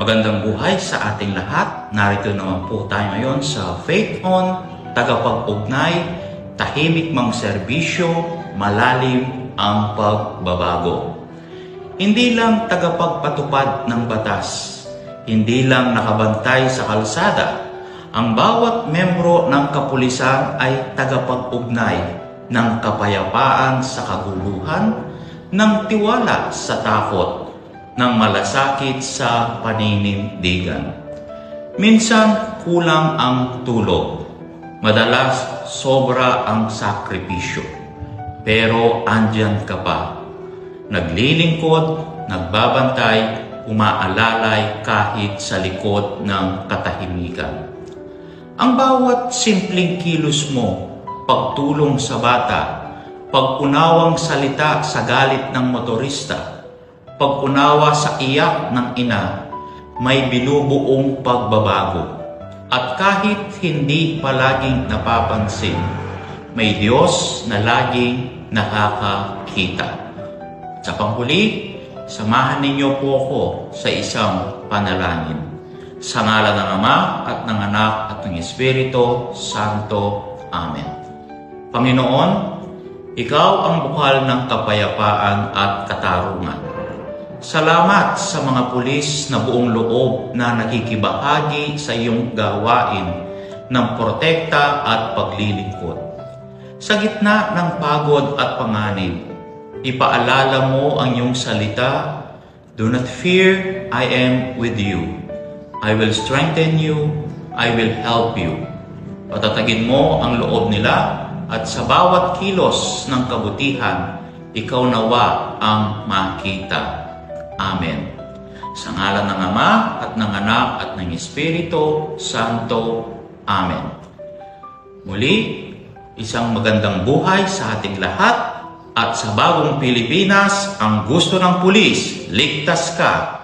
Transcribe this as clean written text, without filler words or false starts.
Magandang buhay sa ating lahat. Narito naman po tayo ngayon sa Faith On, tagapag-ugnay, tahimik mang serbisyo, malalim ang pagbabago. Hindi lang tagapagpatupad ng batas, hindi lang nakabantay sa kalsada. Ang bawat membro ng kapulisan ay tagapag-ugnay ng kapayapaan sa kaguluhan, ng tiwala sa takot, ng malasakit sa paninindigan. Minsan kulang ang tulog, madalas sobra ang sakripisyo. Pero andyan ka pa, naglilingkod, nagbabantay, umaalalay kahit sa likod ng katahimikan. Ang bawat simpleng kilos mo, pagtulong sa bata, pag-unawang salita sa galit ng motorista, pag-unawa sa iyak ng ina, may binubuong pagbabago. At kahit hindi palaging napapansin, may Diyos na laging nakakakita. Sa panghuli, samahan ninyo po ako sa isang panalangin. Sa ngalan ng Ama at ng Anak at ng Espiritu Santo. Amen. Panginoon, Ikaw ang bukal ng kapayapaan at katarungan. Salamat sa mga pulis na buong loob na nakikibahagi sa iyong gawain ng protekta at paglilingkod. Sa gitna ng pagod at panganib, ipaalala mo ang iyong salita, "Do not fear, I am with you. I will strengthen you, I will help you." Patatagin mo ang loob nila at sa bawat kilos ng kabutihan, ikaw nawa ang makita. Amen. Sa ngalan ng Ama at ng Anak at ng Espiritu Santo. Amen. Muli, isang magandang buhay sa ating lahat at sa bagong Pilipinas, ang gusto ng pulis, ligtas ka.